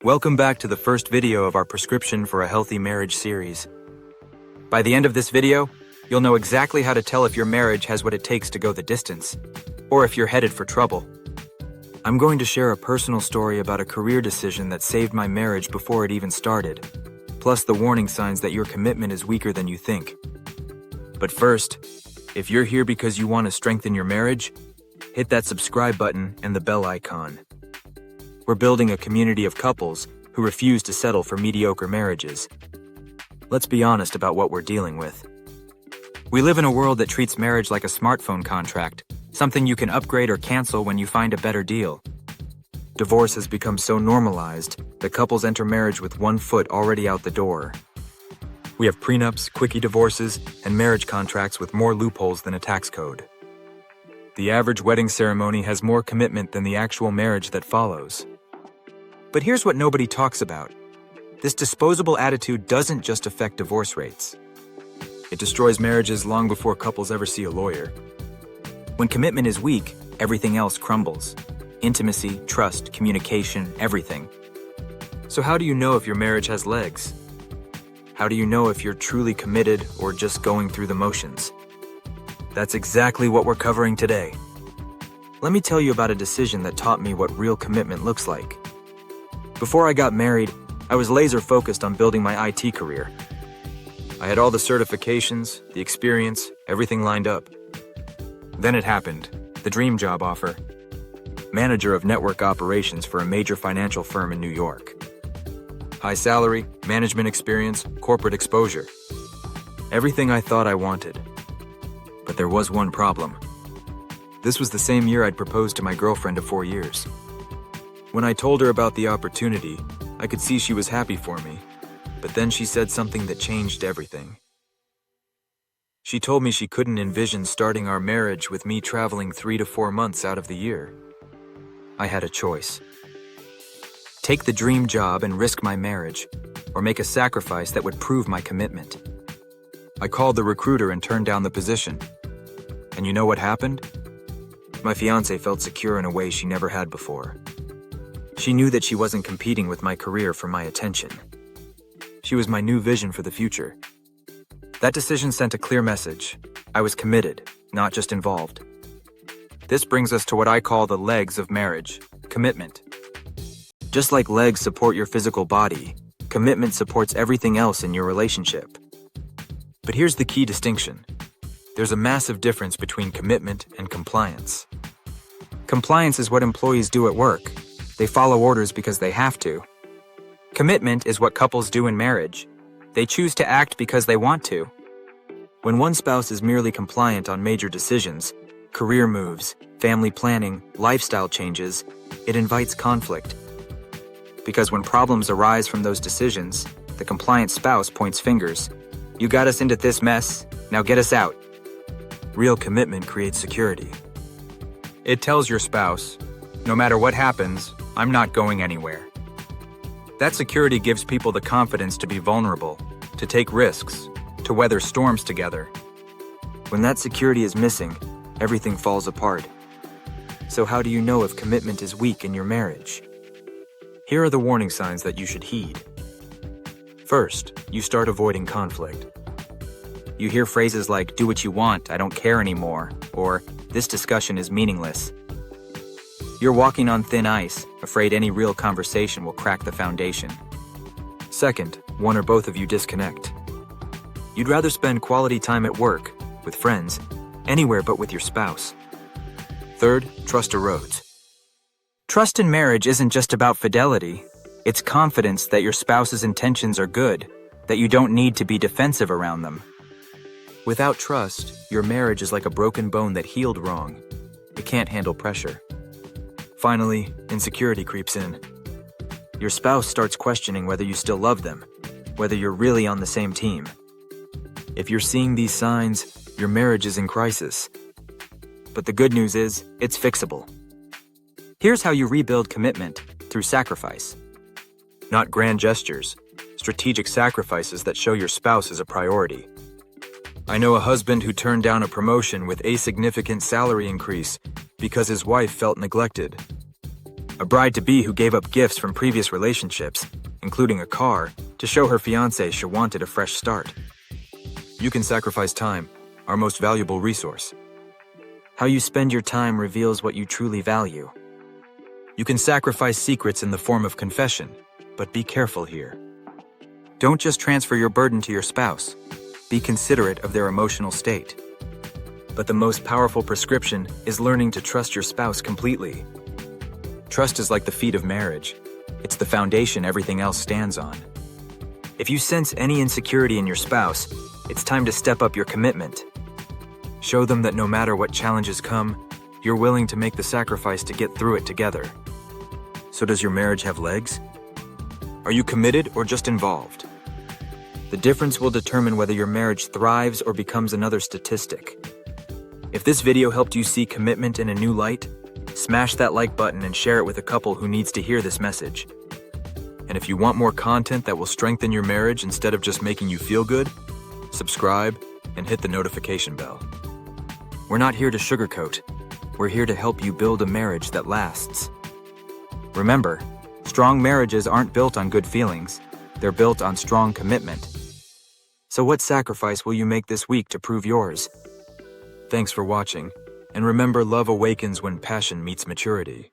Welcome back to the first video of our Prescription for a Healthy Marriage series. By the end of this video, you'll know exactly how to tell if your marriage has what it takes to go the distance, or if you're headed for trouble. I'm going to share a personal story about a career decision that saved my marriage before it even started, plus the warning signs that your commitment is weaker than you think. But first, if you're here because you want to strengthen your marriage, hit that subscribe button and the bell icon. We're building a community of couples who refuse to settle for mediocre marriages. Let's be honest about what we're dealing with. We live in a world that treats marriage like a smartphone contract, something you can upgrade or cancel when you find a better deal. Divorce has become so normalized that couples enter marriage with one foot already out the door. We have prenups, quickie divorces, and marriage contracts with more loopholes than a tax code. The average wedding ceremony has more commitment than the actual marriage that follows. But here's what nobody talks about. This disposable attitude doesn't just affect divorce rates. It destroys marriages long before couples ever see a lawyer. When commitment is weak, everything else crumbles. Intimacy, trust, communication, everything. So how do you know if your marriage has legs? How do you know if you're truly committed or just going through the motions? That's exactly what we're covering today. Let me tell you about a decision that taught me what real commitment looks like. Before I got married, I was laser focused on building my IT career. I had all the certifications, the experience, everything lined up. Then it happened, the dream job offer. Manager of network operations for a major financial firm in New York. High salary, management experience, corporate exposure. Everything I thought I wanted. But there was one problem. This was the same year I'd proposed to my girlfriend of 4 years. When I told her about the opportunity, I could see she was happy for me, but then she said something that changed everything. She told me she couldn't envision starting our marriage with me traveling 3 to 4 months out of the year. I had a choice. Take the dream job and risk my marriage, or make a sacrifice that would prove my commitment. I called the recruiter and turned down the position. And you know what happened? My fiancée felt secure in a way she never had before. She knew that she wasn't competing with my career for my attention. She was my new vision for the future. That decision sent a clear message. I was committed, not just involved. This brings us to what I call the legs of marriage: commitment. Just like legs support your physical body, commitment supports everything else in your relationship. But here's the key distinction. There's a massive difference between commitment and compliance. Compliance is what employees do at work. They follow orders because they have to. Commitment is what couples do in marriage. They choose to act because they want to. When one spouse is merely compliant on major decisions, career moves, family planning, lifestyle changes, it invites conflict. Because when problems arise from those decisions, the compliant spouse points fingers. You got us into this mess, now get us out. Real commitment creates security. It tells your spouse, no matter what happens, I'm not going anywhere. That security gives people the confidence to be vulnerable, to take risks, to weather storms together. When that security is missing, everything falls apart. So how do you know if commitment is weak in your marriage? Here are the warning signs that you should heed. First, you start avoiding conflict. You hear phrases like, do what you want, I don't care anymore, or this discussion is meaningless. You're walking on thin ice, afraid any real conversation will crack the foundation. Second, one or both of you disconnect. You'd rather spend quality time at work, with friends, anywhere but with your spouse. Third, trust erodes. Trust in marriage isn't just about fidelity. It's confidence that your spouse's intentions are good, that you don't need to be defensive around them. Without trust, your marriage is like a broken bone that healed wrong. It can't handle pressure. Finally, insecurity creeps in. Your spouse starts questioning whether you still love them, whether you're really on the same team. If you're seeing these signs, your marriage is in crisis. But the good news is, it's fixable. Here's how you rebuild commitment through sacrifice. Not grand gestures, strategic sacrifices that show your spouse is a priority. I know a husband who turned down a promotion with a significant salary increase because his wife felt neglected. A bride-to-be who gave up gifts from previous relationships, including a car, to show her fiancé she wanted a fresh start. You can sacrifice time, our most valuable resource. How you spend your time reveals what you truly value. You can sacrifice secrets in the form of confession, but be careful here. Don't just transfer your burden to your spouse. Be considerate of their emotional state. But the most powerful prescription is learning to trust your spouse completely. Trust is like the feet of marriage. It's the foundation everything else stands on. If you sense any insecurity in your spouse, it's time to step up your commitment. Show them that no matter what challenges come, you're willing to make the sacrifice to get through it together. So does your marriage have legs? Are you committed or just involved? The difference will determine whether your marriage thrives or becomes another statistic. If this video helped you see commitment in a new light, smash that like button and share it with a couple who needs to hear this message. And if you want more content that will strengthen your marriage instead of just making you feel good, subscribe and hit the notification bell. We're not here to sugarcoat. We're here to help you build a marriage that lasts. Remember, strong marriages aren't built on good feelings. They're built on strong commitment. So what sacrifice will you make this week to prove yours? Thanks for watching, and remember, love awakens when passion meets maturity.